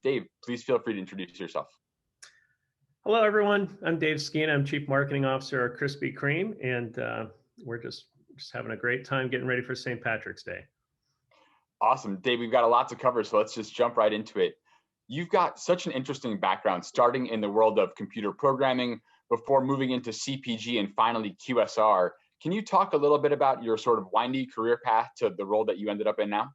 Dave, please feel free to introduce yourself. Hello, everyone. I'm Dave Skena. I'm Chief Marketing Officer at Krispy Kreme, and we're just having a great time getting ready for St. Patrick's Day. Awesome. Dave, we've got a lot to cover, so let's just jump right into it. You've got such an interesting background, starting in the world of computer programming before moving into CPG and finally QSR. Can you talk a little bit about your sort of windy career path to the role that you ended up in now?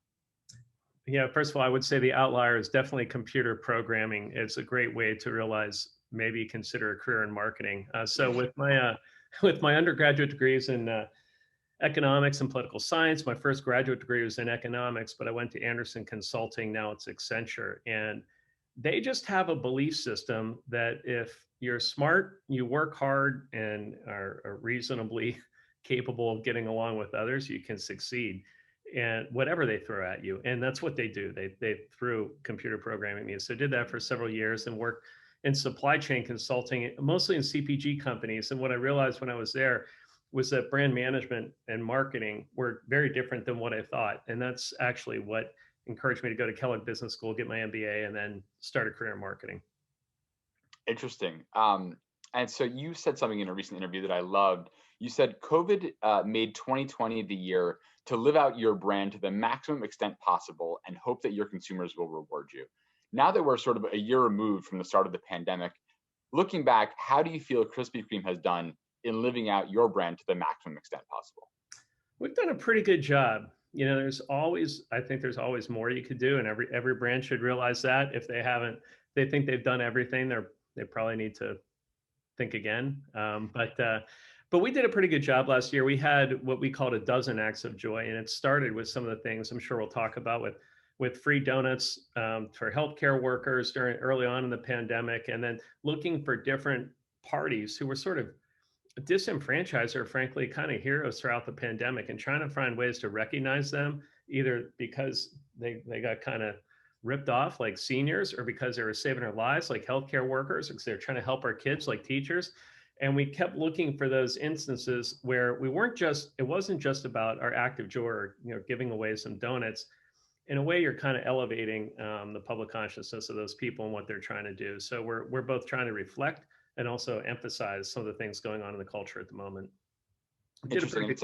Yeah, first of all, I would say the outlier is definitely computer programming. It's a great way to realize maybe consider a career in marketing. So with my with my undergraduate degrees in economics and political science, my first graduate degree was in economics, but I went to Anderson Consulting. Now it's Accenture, and they just have a belief system that if you're smart, you work hard, and are reasonably capable of getting along with others, you can succeed and whatever they throw at you. And that's what they do. They threw computer programming at me. So I did that for several years and worked in supply chain consulting, mostly in CPG companies. And what I realized when I was there was that brand management and marketing were very different than what I thought. And that's actually what encouraged me to go to Kellogg Business School, get my MBA, and then start a career in marketing. Interesting. And so you said something in a recent interview that I loved. You said COVID made 2020 the year to live out your brand to the maximum extent possible and hope that your consumers will reward you. Now that we're sort of a year removed from the start of the pandemic, looking back, how do you feel Krispy Kreme has done in living out your brand to the maximum extent possible? We've done a pretty good job. You know, I think there's always more you could do, and every brand should realize that. If they haven't, they think they've done everything. They probably need to think again. But we did a pretty good job last year. We had what we called a dozen acts of joy, and it started with some of the things I'm sure we'll talk about with free donuts for healthcare workers early on in the pandemic, and then looking for different parties who were sort of disenfranchised or frankly kind of heroes throughout the pandemic, and trying to find ways to recognize them either because they got kind of ripped off like seniors, or because they were saving our lives like healthcare workers, because they're trying to help our kids like teachers. And we kept looking for those instances where it wasn't just about our act of joy or giving away some donuts. In a way, you're kind of elevating the public consciousness of those people and what they're trying to do. So we're both trying to reflect and also emphasize some of the things going on in the culture at the moment. Interesting.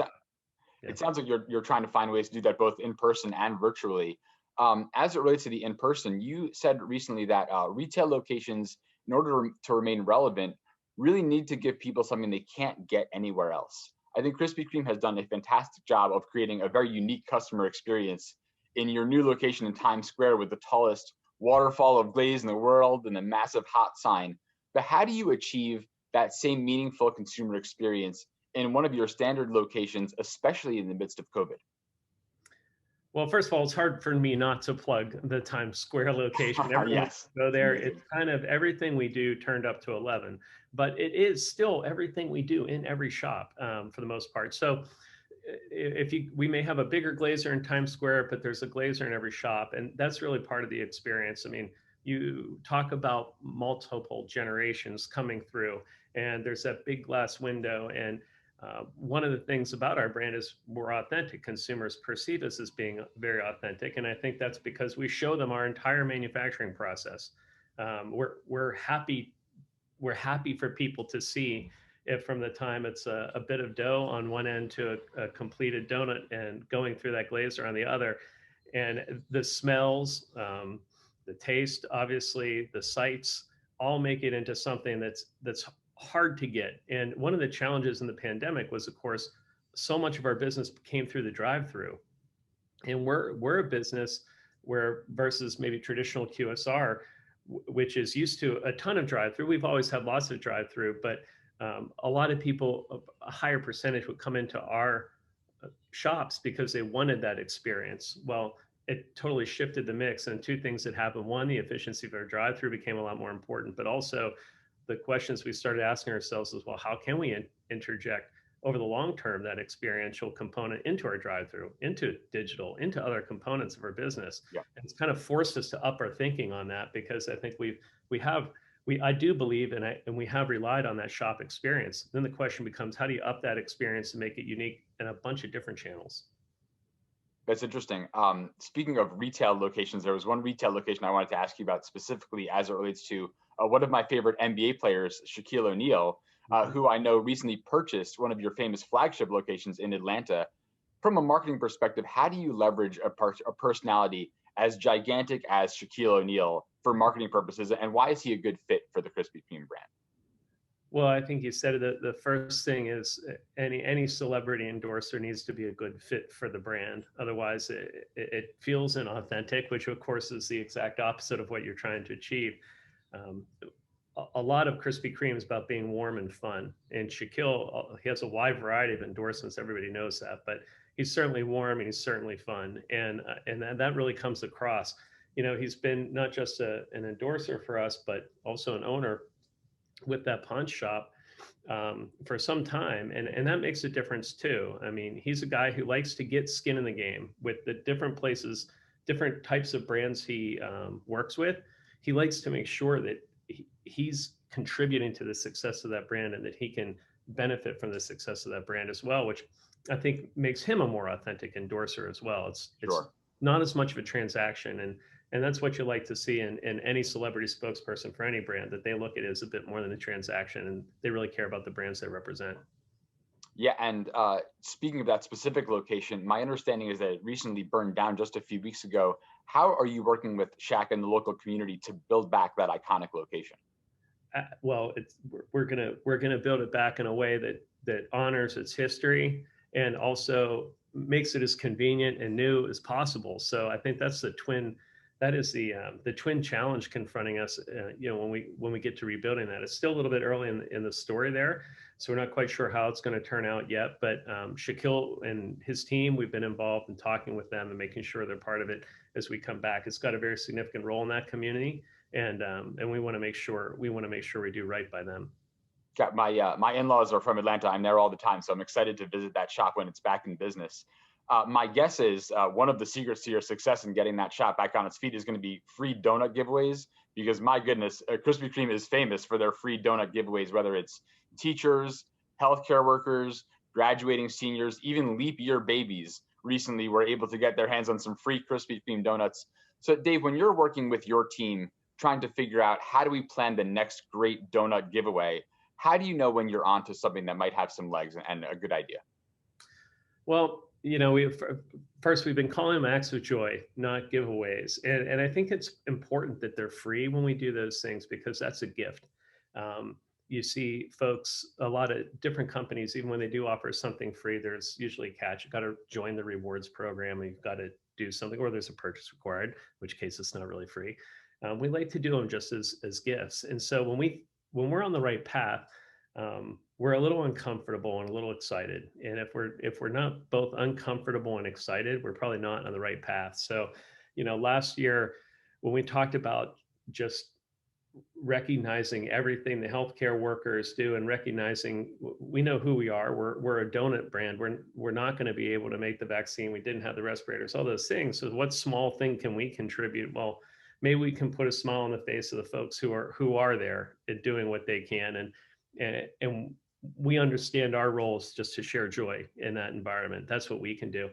It sounds like you're trying to find ways to do that both in person and virtually. As it relates to the in person, you said recently that retail locations, in order to remain relevant, really need to give people something they can't get anywhere else. I think Krispy Kreme has done a fantastic job of creating a very unique customer experience in your new location in Times Square with the tallest waterfall of glaze in the world and a massive hot sign. But how do you achieve that same meaningful consumer experience in one of your standard locations, especially in the midst of COVID? Well, first of all, it's hard for me not to plug the Times Square location. Everyone Yes, go there. It's kind of everything we do turned up to 11, but it is still everything we do in every shop for the most part. So we may have a bigger glazer in Times Square, but there's a glazer in every shop, and that's really part of the experience. I mean, you talk about multiple generations coming through, and there's that big glass window. And one of the things about our brand is we're authentic. Consumers perceive us as being very authentic, and I think that's because we show them our entire manufacturing process. We're happy for people to see if from the time it's a bit of dough on one end to a completed donut and going through that glazer on the other, and the smells, the taste, obviously the sights, all make it into something that's hard to get. And one of the challenges in the pandemic was, of course, so much of our business came through the drive-through, and we're a business where versus maybe traditional QSR, which is used to a ton of drive-through. We've always had lots of drive-through, but a lot of people, a higher percentage would come into our shops because they wanted that experience. Well, it totally shifted the mix, and two things that happened. One, the efficiency of our drive-through became a lot more important, but also the questions we started asking ourselves is, well, how can we interject over the long term that experiential component into our drive-through, into digital, into other components of our business? Yeah. And it's kind of forced us to up our thinking on that, because I think I do believe, and we have relied on that shop experience. Then the question becomes, how do you up that experience and make it unique in a bunch of different channels? That's interesting. Speaking of retail locations, there was one retail location I wanted to ask you about specifically as it relates to one of my favorite NBA players, Shaquille O'Neal, Mhm. who I know recently purchased one of your famous flagship locations in Atlanta. From a marketing perspective, how do you leverage a personality as gigantic as Shaquille O'Neal for marketing purposes, and why is he a good fit for the Krispy Kreme brand? Well, I think you said it. The first thing is any celebrity endorser needs to be a good fit for the brand. Otherwise, it feels inauthentic, which of course is the exact opposite of what you're trying to achieve. Um, a lot of Krispy Kreme is about being warm and fun. And Shaquille, he has a wide variety of endorsements. Everybody knows that, but he's certainly warm and he's certainly fun, and that really comes across. You know, he's been not just an endorser for us, but also an owner with that pawn shop for some time, and that makes a difference too. I mean, he's a guy who likes to get skin in the game with the different places, different types of brands he works with. He likes to make sure that he's contributing to the success of that brand and that he can benefit from the success of that brand as well, which I think makes him a more authentic endorser as well. It's Sure. not as much of a transaction, and that's what you like to see in any celebrity spokesperson for any brand, that they look at it as a bit more than a transaction and they really care about the brands they represent. Yeah, and speaking of that specific location, my understanding is that it recently burned down just a few weeks ago. How are you working with Shaq and the local community to build back that iconic location? Well, we're gonna build it back in a way that honors its history and also makes it as convenient and new as possible. So I think that's the twin challenge confronting us. You know, when we get to rebuilding that, it's still a little bit early in the story there, so we're not quite sure how it's going to turn out yet. But Shaquille and his team, we've been involved in talking with them and making sure they're part of it as we come back. It's got a very significant role in that community, and we want to make sure we do right by them. Got my in-laws are from Atlanta. I'm there all the time, so I'm excited to visit that shop when it's back in business. My guess is one of the secrets to your success in getting that shop back on its feet is going to be free donut giveaways. Because my goodness, Krispy Kreme is famous for their free donut giveaways, whether it's teachers, healthcare workers, graduating seniors, even leap year babies recently were able to get their hands on some free Krispy Kreme donuts. So, Dave, when you're working with your team trying to figure out how do we plan the next great donut giveaway, how do you know when you're onto something that might have some legs and a good idea? Well, you know, we've been calling them acts of joy, not giveaways, and I think it's important that they're free when we do those things because that's a gift. You see, folks, a lot of different companies, even when they do offer something free, there's usually a catch. You've got to join the rewards program, and you've got to do something, or there's a purchase required, in which case it's not really free. We like to do them just as gifts, and so when we're on the right path, we're a little uncomfortable and a little excited. And if we're not both uncomfortable and excited, we're probably not on the right path. So, you know, last year when we talked about just recognizing everything the healthcare workers do and recognizing we know who we are. We're a donut brand. We're not going to be able to make the vaccine. We didn't have the respirators, all those things. So what small thing can we contribute? Well, maybe we can put a smile on the face of the folks who are there and doing what they can. And we understand our role is just to share joy in that environment. That's what we can do.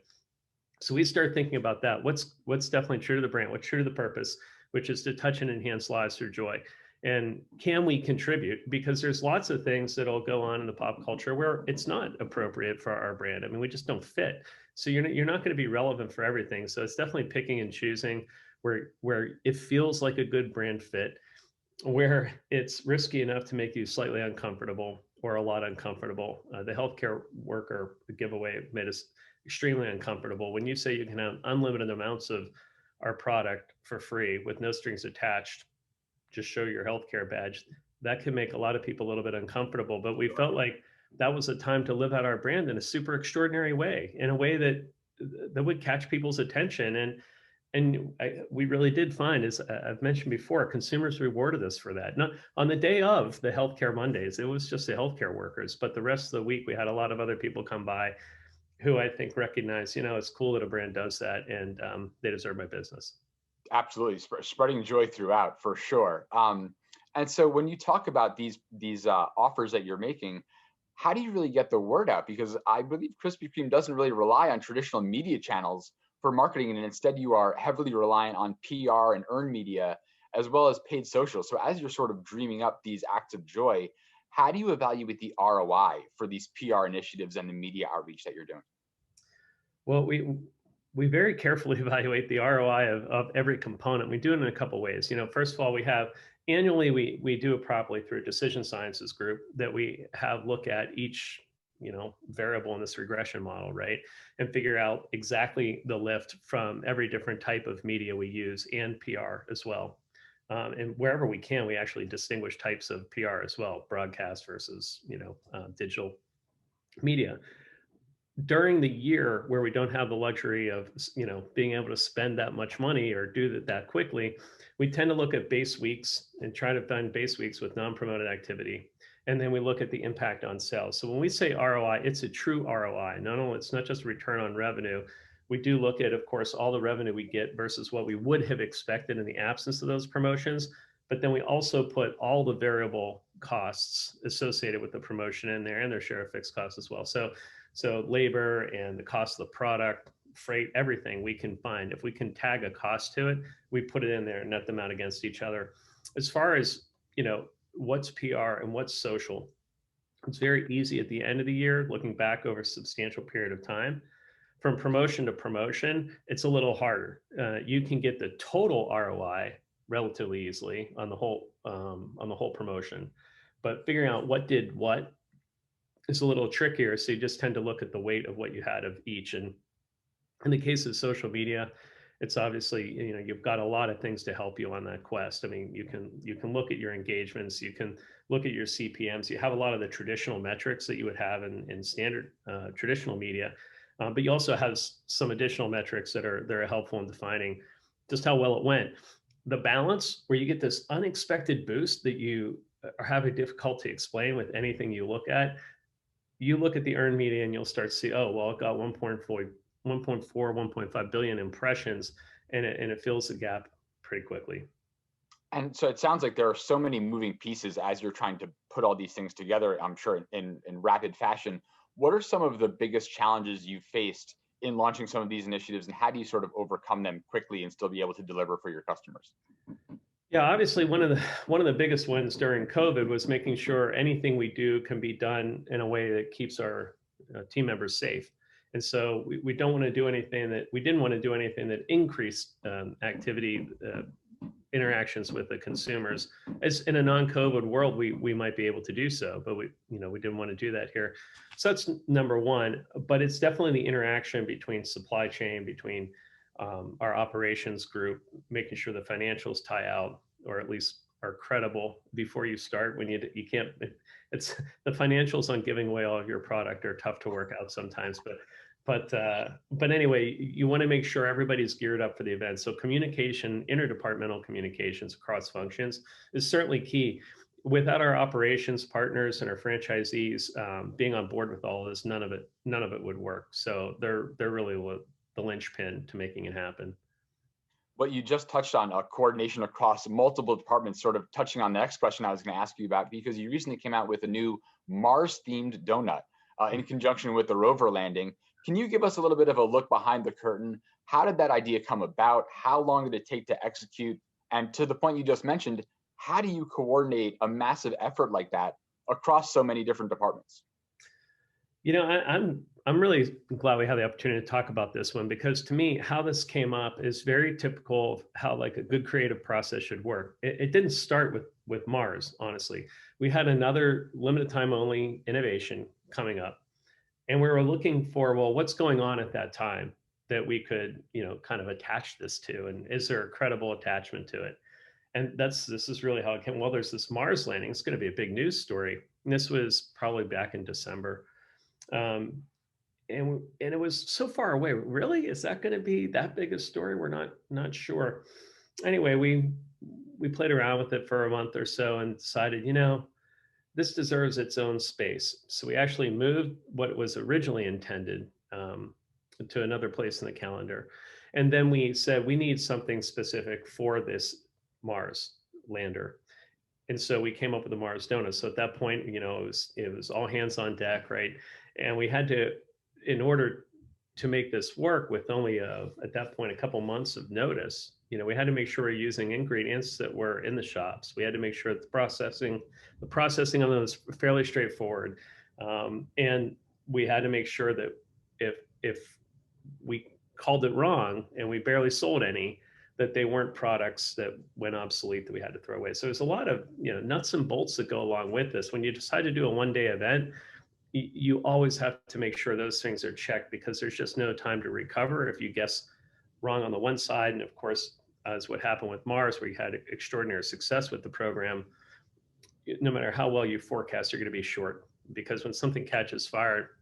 So we start thinking about that. What's definitely true to the brand, what's true to the purpose, which is to touch and enhance lives through joy. And can we contribute? Because there's lots of things that'll go on in the pop culture where it's not appropriate for our brand. I mean, we just don't fit. So you're not going to be relevant for everything. So it's definitely picking and choosing where it feels like a good brand fit, where it's risky enough to make you slightly uncomfortable or a lot uncomfortable. The healthcare worker giveaway made us extremely uncomfortable. When you say you can have unlimited amounts of our product for free with no strings attached, just show your healthcare badge, that can make a lot of people a little bit uncomfortable. But we felt like that was a time to live out our brand in a super extraordinary way, in a way that would catch people's attention. We really did find, as I've mentioned before, consumers rewarded us for that. Not on the day of the healthcare Mondays, it was just the healthcare workers, but the rest of the week we had a lot of other people come by who I think recognize, you know, it's cool that a brand does that, and they deserve my business. Absolutely, spreading joy throughout for sure. And so when you talk about these offers that you're making, how do you really get the word out? Because I believe Krispy Kreme doesn't really rely on traditional media channels for marketing, and instead you are heavily reliant on PR and earned media as well as paid social. So as you're sort of dreaming up these acts of joy, how do you evaluate the ROI for these PR initiatives and the media outreach that you're doing? Well, we very carefully evaluate the ROI of every component. We do it in a couple ways. First of all, we have annually we do it properly through a decision sciences group that we have look at each variable in this regression model, right, and figure out exactly the lift from every different type of media we use and PR as well. And wherever we can, we actually distinguish types of PR as well, broadcast versus digital media. During the year where we don't have the luxury of being able to spend that much money or do that quickly, we tend to look at base weeks and try to find base weeks with non-promoted activity, and then we look at the impact on sales. So when we say ROI, it's a true ROI. It's not just return on revenue. We do look at, of course, all the revenue we get versus what we would have expected in the absence of those promotions, but then we also put all the variable costs associated with the promotion in there and their share of fixed costs as well. So labor and the cost of the product, freight, everything we can find. If we can tag a cost to it, we put it in there and net them out against each other. As far as, what's PR and what's social, it's very easy at the end of the year, looking back over a substantial period of time. From promotion to promotion, it's a little harder. You can get the total ROI relatively easily on the whole promotion, but figuring out what did what is a little trickier. So you just tend to look at the weight of what you had of each. And in the case of social media, it's obviously, you've got a lot of things to help you on that quest. I mean, you can look at your engagements, you can look at your CPMs, you have a lot of the traditional metrics that you would have in standard traditional media, but you also have some additional metrics that are helpful in defining just how well it went. The balance where you get this unexpected boost that you are having difficulty explain with anything you look at. You look at the earned media and you'll start to see, oh, well, it got 1.5 billion impressions, and it fills the gap pretty quickly. And so it sounds like there are so many moving pieces as you're trying to put all these things together, I'm sure in rapid fashion. What are some of the biggest challenges you've faced in launching some of these initiatives, and how do you sort of overcome them quickly and still be able to deliver for your customers? Yeah, obviously one of the biggest ones during COVID was making sure anything we do can be done in a way that keeps our team members safe. And so we didn't want to do anything that increased activity, interactions with the consumers. As in a non-COVID world, we might be able to do so, but we didn't want to do that here. So that's number one. But it's definitely the interaction between supply chain, between our operations group, making sure the financials tie out, or at least are credible before you start. When you can't, it's the financials on giving away all of your product are tough to work out sometimes. But anyway, you want to make sure everybody's geared up for the event. So communication, interdepartmental communications across functions is certainly key. Without our operations partners and our franchisees being on board with all of this, none of it would work. So they're really the linchpin to making it happen. What you just touched on, coordination across multiple departments, sort of touching on the next question I was going to ask you about, because you recently came out with a new Mars-themed donut in conjunction with the rover landing. Can you give us a little bit of a look behind the curtain? How did that idea come about? How long did it take to execute? And to the point you just mentioned, how do you coordinate a massive effort like that across so many different departments? I'm really glad we have the opportunity to talk about this one, because to me, how this came up is very typical of how like a good creative process should work. It didn't start with Mars, honestly. We had another limited time only innovation coming up, and we were looking for, well, what's going on at that time that we could, kind of attach this to, and is there a credible attachment to it? And this is really how it came. Well, there's this Mars landing. It's going to be a big news story. And this was probably back in December. And it was so far away. Really, is that going to be that big a story? We're not sure. Anyway, we played around with it for a month or so and decided, this deserves its own space. So we actually moved what was originally intended to another place in the calendar, and then we said we need something specific for this Mars lander. And so we came up with the Mars donut. So at that point, it was all hands on deck, right? And we had to, in order to make this work with only at that point a couple months of notice, we had to make sure we're using ingredients that were in the shops. We had to make sure that the processing on them was fairly straightforward, and we had to make sure that if we called it wrong and we barely sold any, that they weren't products that went obsolete that we had to throw away. So there's a lot of nuts and bolts that go along with this. When you decide to do a one-day event, you always have to make sure those things are checked, because there's just no time to recover if you guess wrong on the one side. And of course, as what happened with Mars, where you had extraordinary success with the program, no matter how well you forecast, you're going to be short, because when something catches fire,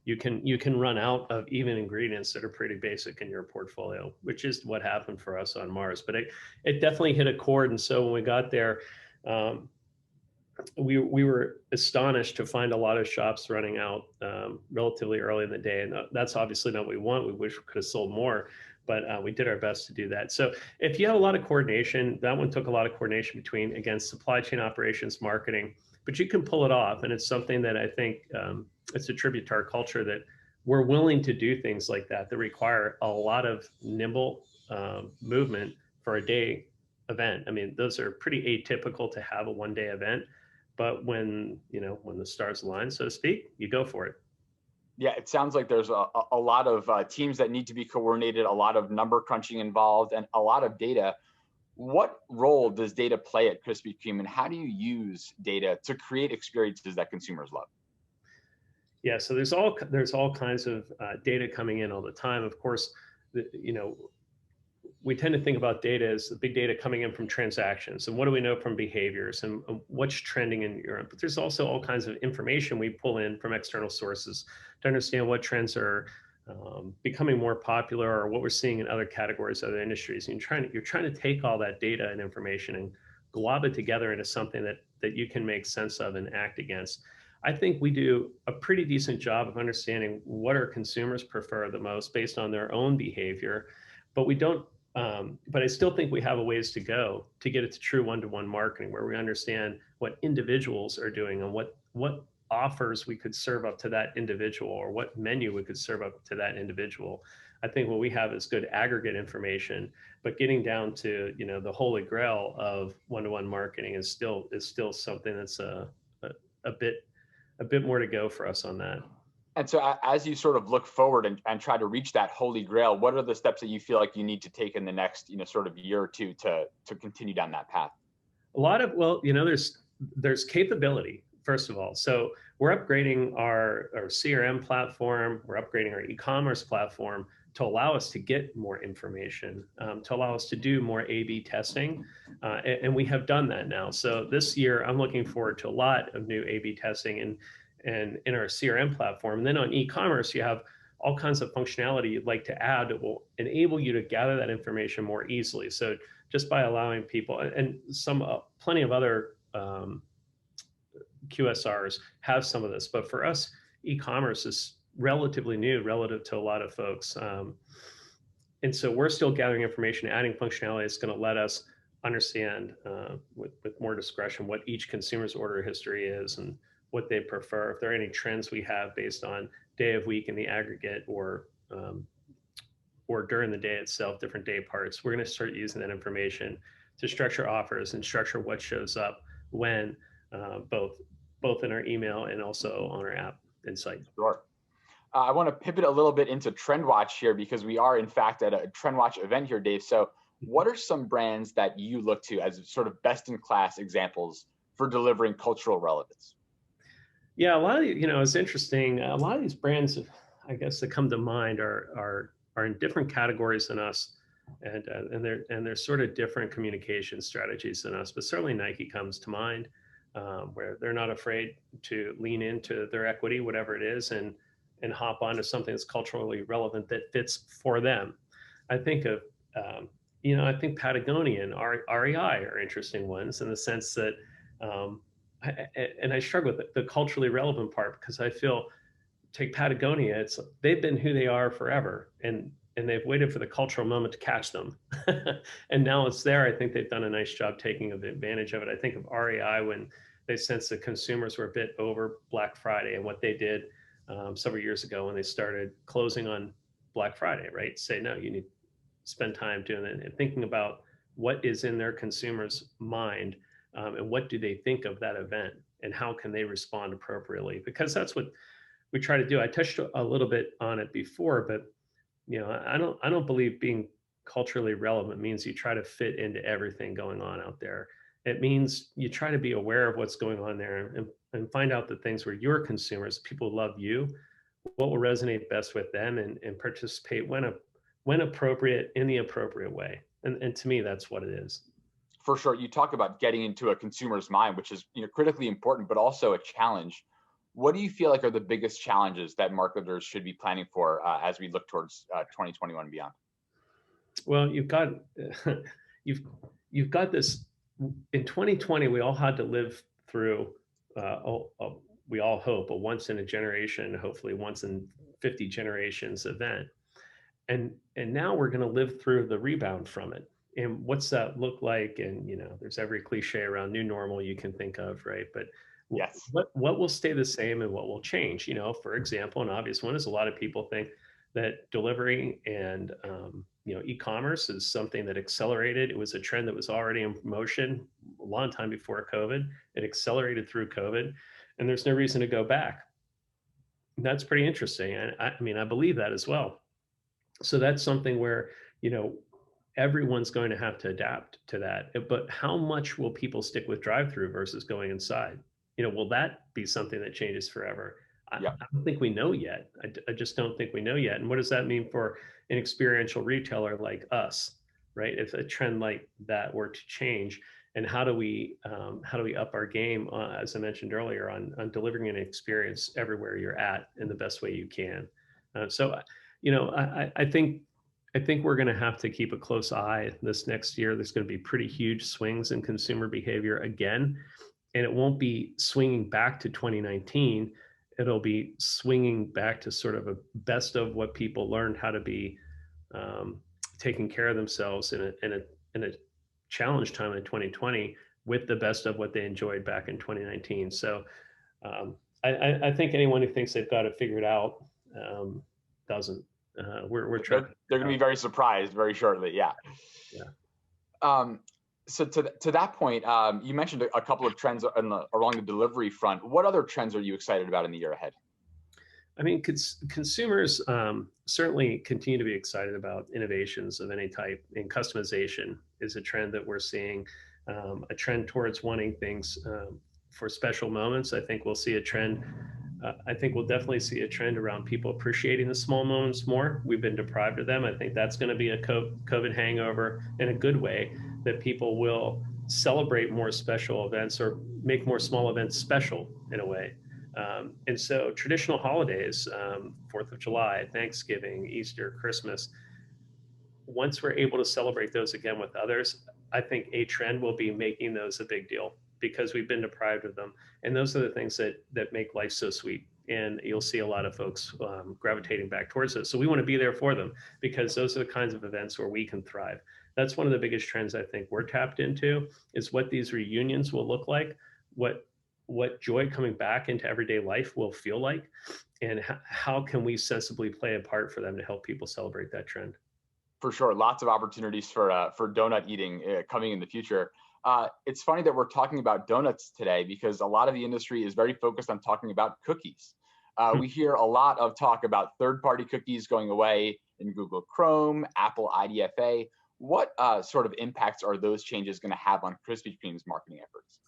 you can run out of even ingredients that are pretty basic in your portfolio, which is what happened for us on Mars. But it definitely hit a chord. And so when we got there, we were astonished to find a lot of shops running out relatively early in the day. And that's obviously not what we want. We wish we could have sold more, but we did our best to do that. So if you have a lot of coordination, that one took a lot of coordination between, again, supply chain operations, marketing, but you can pull it off. And it's something that I think it's a tribute to our culture, that we're willing to do things like that require a lot of nimble movement for a day event. I mean, those are pretty atypical to have a one-day event, but when the stars align, so to speak, you go for it. Yeah, it sounds like there's a lot of teams that need to be coordinated, a lot of number crunching involved, and a lot of data. What role does data play at Krispy Kreme, and how do you use data to create experiences that consumers love? Yeah, so there's all kinds of data coming in all the time. Of course, we tend to think about data as the big data coming in from transactions, and what do we know from behaviors, and what's trending in Europe. But there's also all kinds of information we pull in from external sources to understand what trends are becoming more popular, or what we're seeing in other categories, other industries. And you're trying to take all that data and information and glob it together into something that you can make sense of and act against. I think we do a pretty decent job of understanding what our consumers prefer the most based on their own behavior, but we don't. But I still think we have a ways to go to get it to true one-to-one marketing, where we understand what individuals are doing and what offers we could serve up to that individual, or what menu we could serve up to that individual. I think what we have is good aggregate information, but getting down to the holy grail of one-to-one marketing is still something that's a bit more to go for us on that. And so as you sort of look forward and try to reach that holy grail, what are the steps that you feel like you need to take in the next, sort of year or two to continue down that path? There's capability, first of all. So we're upgrading our CRM platform, we're upgrading our e-commerce platform to allow us to get more information, to allow us to do more A/B testing. And we have done that now. So this year, I'm looking forward to a lot of new A/B testing and in our CRM platform. And then on e-commerce, you have all kinds of functionality you'd like to add that will enable you to gather that information more easily. So just by allowing people, and plenty of other QSRs have some of this, but for us, e-commerce is relatively new relative to a lot of folks. And so we're still gathering information, adding functionality that's going to let us understand with more discretion what each consumer's order history is and what they prefer, if there are any trends we have based on day of week in the aggregate, or during the day itself, different day parts. We're going to start using that information to structure offers and structure what shows up when, both in our email and also on our app and site. Sure. I want to pivot a little bit into TrendWatch here, because we are in fact at a TrendWatch event here, Dave. So what are some brands that you look to as sort of best in class examples for delivering cultural relevance? Yeah, a lot of it's interesting. A lot of these brands, I guess, that come to mind are in different categories than us, and they're sort of different communication strategies than us. But certainly Nike comes to mind, where they're not afraid to lean into their equity, whatever it is, and hop onto something that's culturally relevant that fits for them. I think of I think Patagonia and REI are interesting ones in the sense that. And I struggle with the culturally relevant part, because I feel, take Patagonia, they've been who they are forever, and they've waited for the cultural moment to catch them. And now it's there. I think they've done a nice job taking advantage of it. I think of REI when they sensed that consumers were a bit over Black Friday, and what they did several years ago when they started closing on Black Friday, right? Say, no, you need to spend time doing it and thinking about what is in their consumer's mind, and what do they think of that event and how can they respond appropriately? Because that's what we try to do. I touched a little bit on it before, but I don't believe being culturally relevant means you try to fit into everything going on out there. It means you try to be aware of what's going on there and find out the things where your consumers, people who love you, what will resonate best with them, and participate when appropriate in the appropriate way. And to me, that's what it is. For sure. You talk about getting into a consumer's mind, which is critically important, but also a challenge. What do you feel like are the biggest challenges that marketers should be planning for as we look towards 2021 and beyond? Well, you've you've got this in 2020. We all had to live through. We all hope a once in a generation, hopefully once in 50 generations event, and now we're going to live through the rebound from it. And what's that look like? And there's every cliche around new normal you can think of, right? But Yes. what will stay the same and what will change? For example, an obvious one is a lot of people think that delivery and e-commerce is something that accelerated. It was a trend that was already in motion a long time before COVID. It accelerated through COVID, and there's no reason to go back. And that's pretty interesting. And I believe that as well. So that's something where everyone's going to have to adapt to that. But how much will people stick with drive-through versus going inside? Will that be something that changes forever? I don't think we know yet. I just don't think we know yet. And what does that mean for an experiential retailer like us, right? If a trend like that were to change, and how do we up our game, as I mentioned earlier, on delivering an experience everywhere you're at in the best way you can. I think we're going to have to keep a close eye this next year. There's going to be pretty huge swings in consumer behavior again, and it won't be swinging back to 2019. It'll be swinging back to sort of a best of what people learned how to be taking care of themselves in a challenge time in 2020 with the best of what they enjoyed back in 2019. So I think anyone who thinks they've got it figured out doesn't. We're trying. They're going to be very surprised very shortly. Yeah. So to that point, you mentioned a couple of trends along the delivery front. What other trends are you excited about in the year ahead? I mean, consumers certainly continue to be excited about innovations of any type, and customization is a trend that we're seeing, a trend towards wanting things for special moments. I think we'll see a trend. I think we'll definitely see a trend around people appreciating the small moments more. We've been deprived of them. I think that's going to be a COVID hangover in a good way, that people will celebrate more special events or make more small events special in a way. And so traditional holidays, 4th of July, Thanksgiving, Easter, Christmas, once we're able to celebrate those again with others, I think a trend will be making those a big deal, because we've been deprived of them. And those are the things that make life so sweet. And you'll see a lot of folks gravitating back towards it. So we want to be there for them, because those are the kinds of events where we can thrive. That's one of the biggest trends I think we're tapped into, is what these reunions will look like, what joy coming back into everyday life will feel like, and how can we sensibly play a part for them to help people celebrate that trend. For sure. Lots of opportunities for donut eating coming in the future. It's funny that we're talking about donuts today, because a lot of the industry is very focused on talking about cookies. We hear a lot of talk about third-party cookies going away in Google Chrome, Apple IDFA. What sort of impacts are those changes going to have on Krispy Kreme's marketing efforts?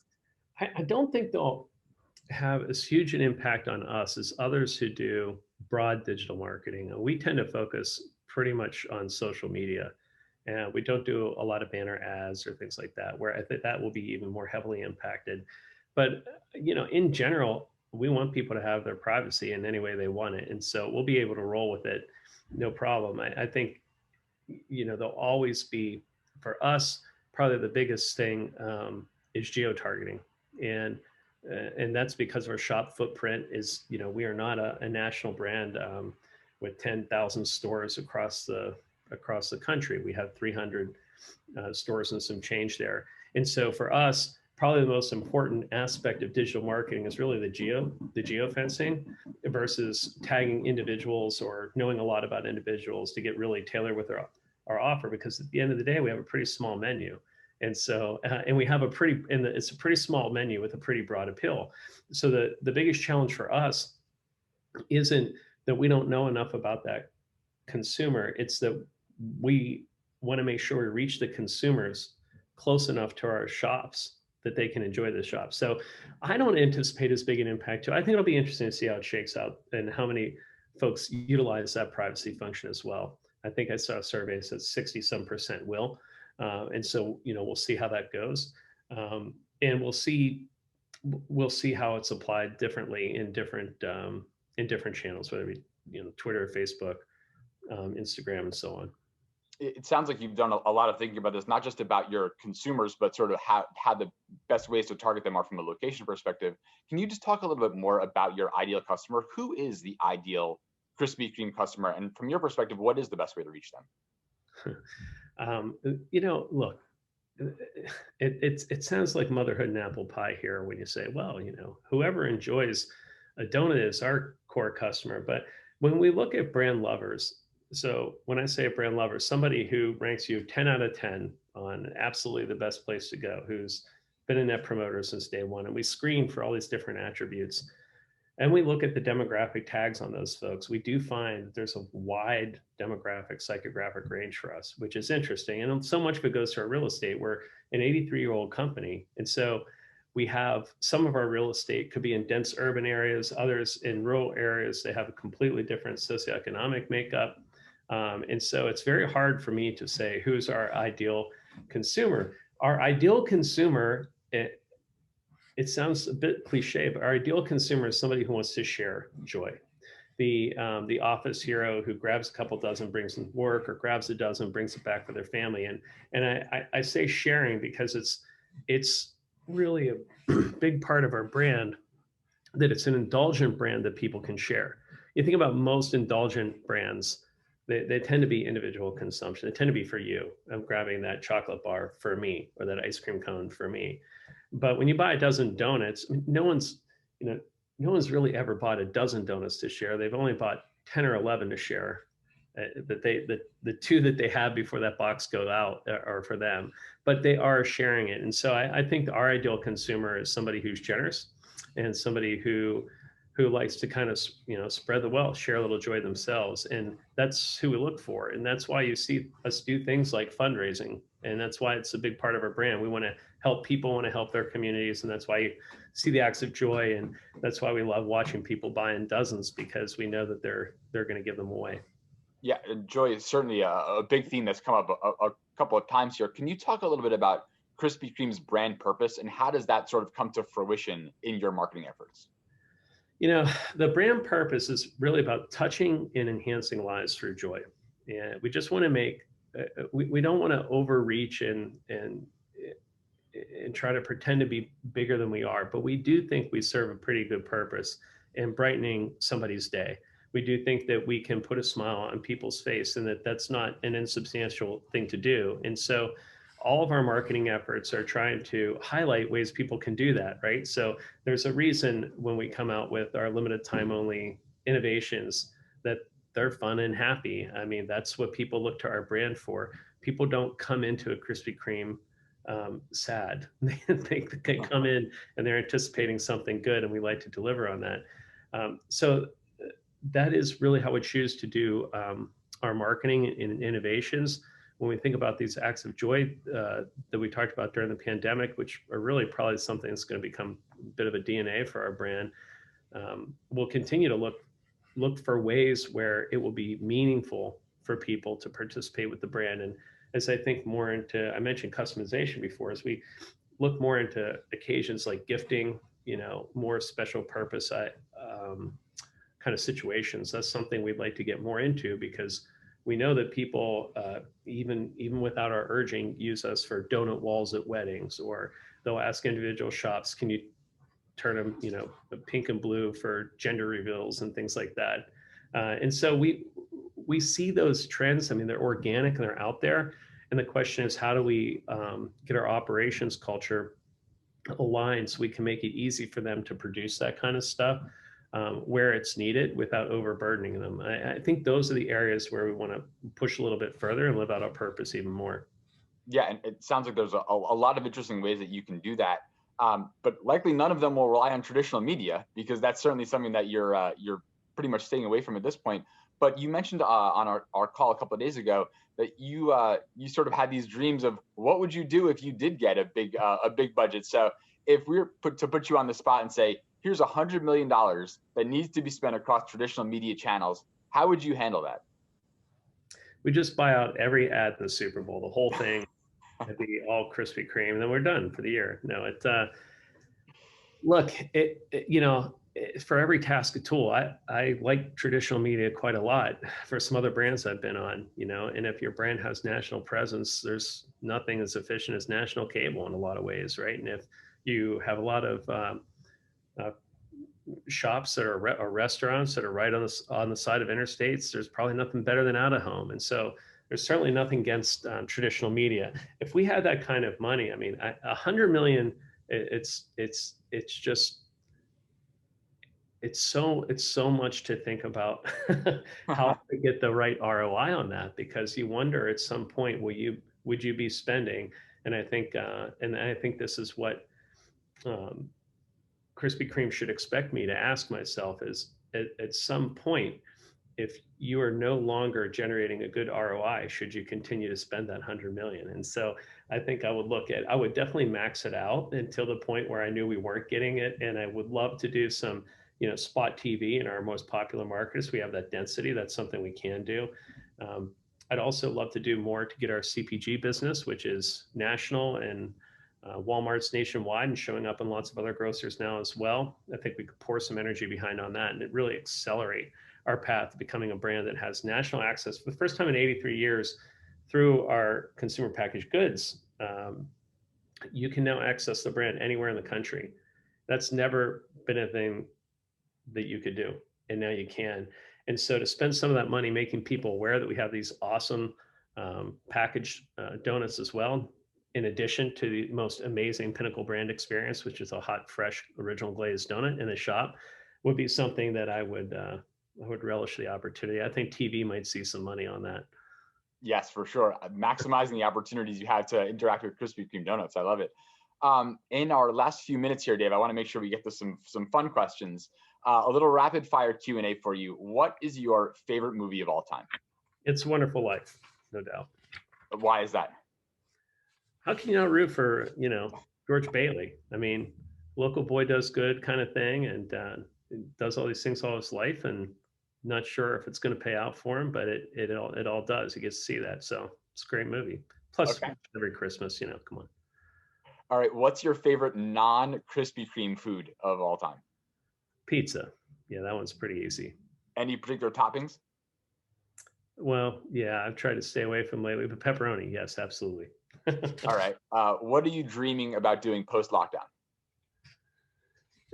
I don't think they'll have as huge an impact on us as others who do broad digital marketing. We tend to focus pretty much on social media, and we don't do a lot of banner ads or things like that, where I think that will be even more heavily impacted. But in general, we want people to have their privacy in any way they want it, and so we'll be able to roll with it, no problem. I think there'll always be, for us, probably the biggest thing is geo targeting, and that's because our shop footprint is, we are not a national brand with 10,000 stores across the country. We have 300 stores and some change there. And so for us, probably the most important aspect of digital marketing is really the geo fencing, versus tagging individuals or knowing a lot about individuals to get really tailored with our offer, because at the end of the day, we have a pretty small menu. And so, and we have it's a pretty small menu with a pretty broad appeal. So the biggest challenge for us isn't that we don't know enough about that consumer. It's that we want to make sure we reach the consumers close enough to our shops that they can enjoy the shop. So I don't anticipate as big an impact too. I think it'll be interesting to see how it shakes out and how many folks utilize that privacy function as well. I think I saw a survey that says 60% will. And so, we'll see how that goes. And we'll see how it's applied differently in different channels, whether it be, Twitter, Facebook, Instagram, and so on. It sounds like you've done a lot of thinking about this, not just about your consumers, but sort of how the best ways to target them are from a location perspective. Can you just talk a little bit more about your ideal customer? Who is the ideal Krispy Kreme customer? And from your perspective, what is the best way to reach them? Look, it sounds like motherhood and apple pie here when you say, well, whoever enjoys a donut is our core customer. But when we look at brand lovers, so when I say a brand lover, somebody who ranks you 10 out of 10 on absolutely the best place to go, who's been a net promoter since day one, and we screen for all these different attributes, and we look at the demographic tags on those folks, we do find that there's a wide demographic, psychographic range for us, which is interesting. And so much of it goes to our real estate. We're an 83-year-old company. And so we have some of our real estate could be in dense urban areas, others in rural areas. They have a completely different socioeconomic makeup. And so it's very hard for me to say who's our ideal consumer. Our ideal consumer, it sounds a bit cliche, but our ideal consumer is somebody who wants to share joy. The office hero who grabs a couple dozen, brings them to work, or grabs a dozen, brings it back for their family. And I say sharing because it's really a big part of our brand, that it's an indulgent brand that people can share. You think about most indulgent brands, they tend to be individual consumption. They tend to be for you. I'm grabbing that chocolate bar for me, or that ice cream cone for me. But when you buy a dozen donuts, no one's really ever bought a dozen donuts to share. They've only bought 10 or 11 to share. The two that they have before that box goes out are for them, but they are sharing it. And so I think our ideal consumer is somebody who's generous and somebody who likes to kind of, spread the wealth, share a little joy themselves. And that's who we look for. And that's why you see us do things like fundraising. And that's why it's a big part of our brand. We want to help people, want to help their communities. And that's why you see the acts of joy. And that's why we love watching people buy in dozens, because we know that they're going to give them away. Yeah, joy is certainly a big theme that's come up a couple of times here. Can you talk a little bit about Krispy Kreme's brand purpose, and how does that sort of come to fruition in your marketing efforts? The brand purpose is really about touching and enhancing lives through joy. And we just want to make, we don't want to overreach and try to pretend to be bigger than we are, but we do think we serve a pretty good purpose in brightening somebody's day. We do think that we can put a smile on people's face, and that's not an insubstantial thing to do. And so all of our marketing efforts are trying to highlight ways people can do that, right? So there's a reason when we come out with our limited time only innovations that they're fun and happy. I mean, that's what people look to our brand for. People don't come into a Krispy Kreme sad. They come in and they're anticipating something good, and we like to deliver on that. So that is really how we choose to do our marketing and innovations. When we think about these acts of joy that we talked about during the pandemic, which are really probably something that's going to become a bit of a DNA for our brand, we'll continue to look for ways where it will be meaningful for people to participate with the brand. And as I think more into, I mentioned customization before, as we look more into occasions like gifting, more special purpose kind of situations, that's something we'd like to get more into, because we know that people, even without our urging, use us for donut walls at weddings, or they'll ask individual shops, can you turn them, pink and blue for gender reveals and things like that. And so we see those trends. I mean, they're organic and they're out there. And the question is, how do we get our operations culture aligned so we can make it easy for them to produce that kind of stuff? where it's needed without overburdening them. I think those are the areas where we want to push a little bit further and live out our purpose even more. Yeah, and it sounds like there's a lot of interesting ways that you can do that. But likely none of them will rely on traditional media, because that's certainly something that you're pretty much staying away from at this point. But you mentioned on our call a couple of days ago that you sort of had these dreams of what would you do if you did get a big budget. So if we were to put you on the spot and say, here's $100 million that needs to be spent across traditional media channels, how would you handle that? We just buy out every ad in the Super Bowl, the whole thing. It'd be all Krispy Kreme, and then we're done for the year. No, look, for every task a tool. I like traditional media quite a lot for some other brands I've been on, and if your brand has national presence, there's nothing as efficient as national cable in a lot of ways, right? And if you have a lot of shops that are or restaurants that are right on the side of interstates, there's probably nothing better than out of home. And so there's certainly nothing against traditional media. If we had that kind of money, I mean, 100 million, it's so much to think about how to get the right ROI on that, because you wonder at some point, would you be spending? And I think this is what Krispy Kreme should expect me to ask myself is at some point, if you are no longer generating a good ROI, should you continue to spend that 100 million? And so I think I would definitely max it out until the point where I knew we weren't getting it. And I would love to do some, spot TV in our most popular markets. We have that density. That's something we can do. I'd also love to do more to get our CPG business, which is national and Walmart's nationwide and showing up in lots of other grocers now as well. I think we could pour some energy behind on that and it really accelerate our path to becoming a brand that has national access for the first time in 83 years through our consumer packaged goods. You can now access the brand anywhere in the country. That's never been a thing that you could do, and now you can. And so to spend some of that money making people aware that we have these awesome packaged donuts as well, in addition to the most amazing Pinnacle brand experience, which is a hot, fresh, original glazed donut in the shop, would be something that I would relish the opportunity. I think TV might see some money on that. Yes, for sure. Maximizing the opportunities you have to interact with Krispy Kreme donuts. I love it. In our last few minutes here, Dave, I want to make sure we get to some fun questions. A little rapid fire Q&A for you. What is your favorite movie of all time? It's a Wonderful Life, no doubt. Why is that? How can you not root for, George Bailey? I mean, local boy does good kind of thing, and does all these things all his life, and not sure if it's going to pay out for him, but it all does. He gets to see that, so it's a great movie. Plus, every Christmas, come on. All right, what's your favorite non-Krispy Kreme food of all time? Pizza. Yeah, that one's pretty easy. Any particular toppings? Well, yeah, I've tried to stay away from lately, but pepperoni, yes, absolutely. All right. What are you dreaming about doing post-lockdown?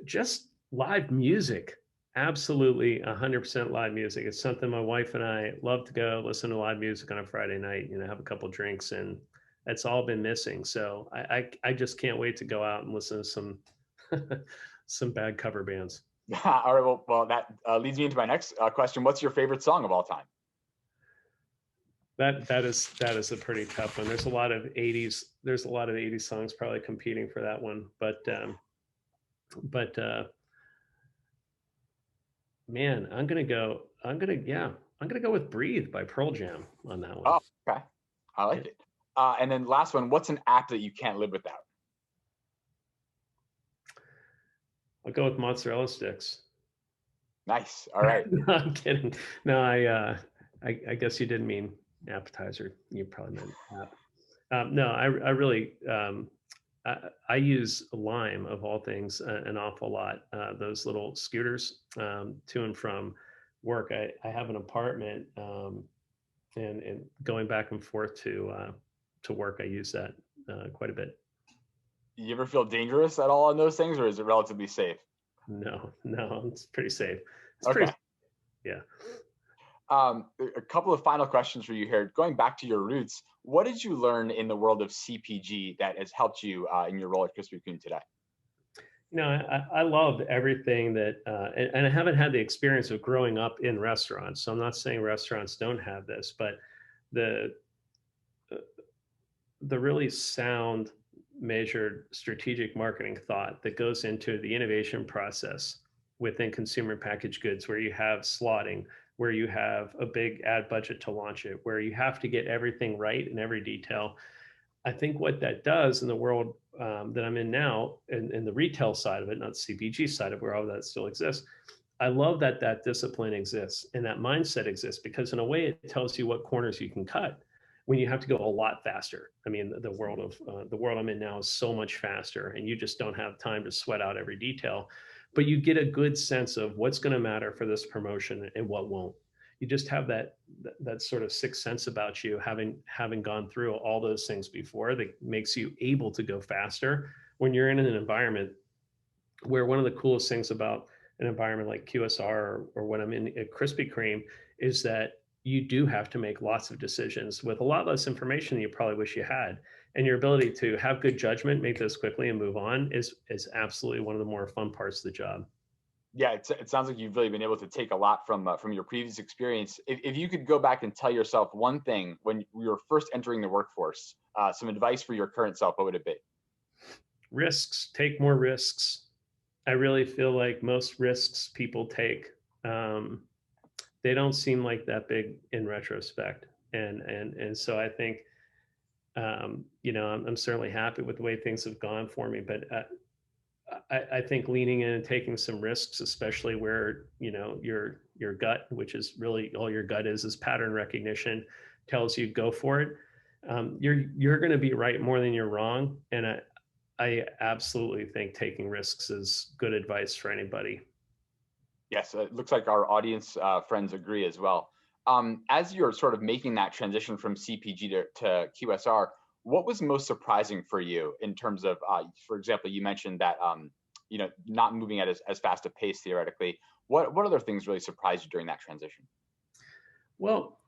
Just live music. Absolutely 100% live music. It's something my wife and I love to go listen to live music on a Friday night, have a couple drinks, and that's all been missing. So I just can't wait to go out and listen to some bad cover bands. All right. Well, that leads me into my next question. What's your favorite song of all time? That is a pretty tough one. There's a lot of 80s songs probably competing for that one, but man, I'm gonna go with Breathe by Pearl Jam on that one. Oh, okay. I like it. And then last one, what's an app that you can't live without? I'll go with mozzarella sticks. Nice. All right. No, I'm kidding. No, I guess you didn't mean appetizer. You probably meant app. No, I really I use Lime of all things an awful lot. Those little scooters to and from work. I have an apartment, and going back and forth to work, I use that quite a bit. You ever feel dangerous at all on those things, or is it relatively safe? No, it's pretty safe. Yeah. A couple of final questions for you here. Going back to your roots, what did you learn in the world of CPG that has helped you in your role at Krispy Kreme today? I loved everything that, and I haven't had the experience of growing up in restaurants. So I'm not saying restaurants don't have this, but the the really sound, measured, strategic marketing thought that goes into the innovation process within consumer packaged goods, where you have slotting, where you have a big ad budget to launch it, where you have to get everything right in every detail. I think what that does in the world that I'm in now, in the retail side of it, not the CPG side of where all that still exists, I love that that discipline exists and that mindset exists, because in a way it tells you what corners you can cut when you have to go a lot faster. I mean, the world I'm in now is so much faster, and you just don't have time to sweat out every detail. But you get a good sense of what's going to matter for this promotion and what won't. You just have that sort of sixth sense about you, having gone through all those things before, that makes you able to go faster when you're in an environment where one of the coolest things about an environment like QSR, or when I'm in at Krispy Kreme, is that you do have to make lots of decisions with a lot less information than you probably wish you had. And your ability to have good judgment, make those quickly and move on is absolutely one of the more fun parts of the job. Yeah, it sounds like you've really been able to take a lot from your previous experience. If you could go back and tell yourself one thing when you were first entering the workforce, some advice for your current self, what would it be? Risks, take more risks. I really feel like most risks people take, they don't seem like that big in retrospect. And so I think, I'm certainly happy with the way things have gone for me, but I think leaning in and taking some risks, especially where, your gut, which is really all your gut is pattern recognition, tells you go for it. You're going to be right more than you're wrong, and I absolutely think taking risks is good advice for anybody. Yes, it looks like our audience friends agree as well. As you're sort of making that transition from CPG to QSR, what was most surprising for you in terms of, for example, you mentioned that not moving at as fast a pace theoretically. What other things really surprised you during that transition? Well,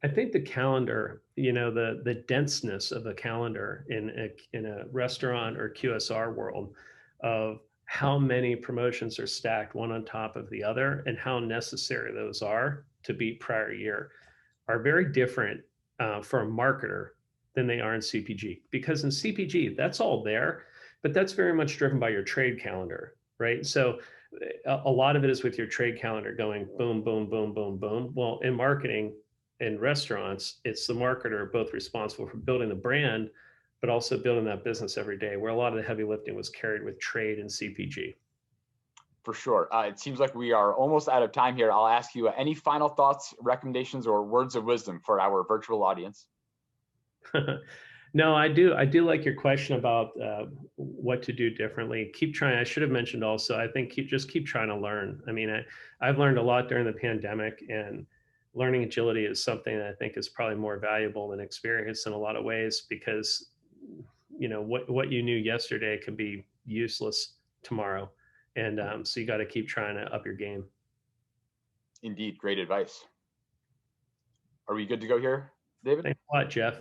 I think the calendar, the denseness of a calendar in a restaurant or QSR world, of how many promotions are stacked one on top of the other and how necessary those are to beat prior year, are very different for a marketer than they are in CPG. Because in CPG, that's all there, but that's very much driven by your trade calendar, right? So a lot of it is with your trade calendar going boom, boom, boom, boom, boom. Well, in marketing, in restaurants, it's the marketer both responsible for building the brand, but also building that business every day, where a lot of the heavy lifting was carried with trade and CPG. For sure. It seems like we are almost out of time here. I'll ask you any final thoughts, recommendations, or words of wisdom for our virtual audience. No, I do. I do like your question about what to do differently. Keep trying. I should have mentioned also, I think just keep trying to learn. I mean, I've learned a lot during the pandemic, and learning agility is something that I think is probably more valuable than experience in a lot of ways, because what you knew yesterday can be useless tomorrow, and so you got to keep trying to up your game. Indeed, great advice. Are we good to go here, David? Thanks a lot, Jeff.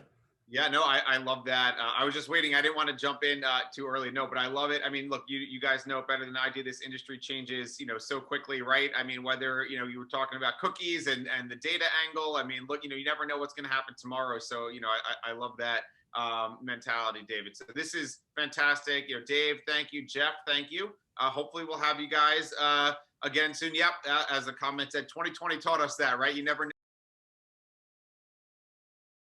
Yeah, no, I love that. I was just waiting. I didn't want to jump in too early. No, but I love it. I mean, look, you guys know it better than I do. This industry changes, so quickly, right? I mean, whether, you were talking about cookies and the data angle. I mean, look, you never know what's going to happen tomorrow. So, I love that mentality, David. So this is fantastic. Dave, thank you. Jeff, thank you. Hopefully we'll have you guys again soon. Yep. As the comment said, 2020 taught us that, right? You never know.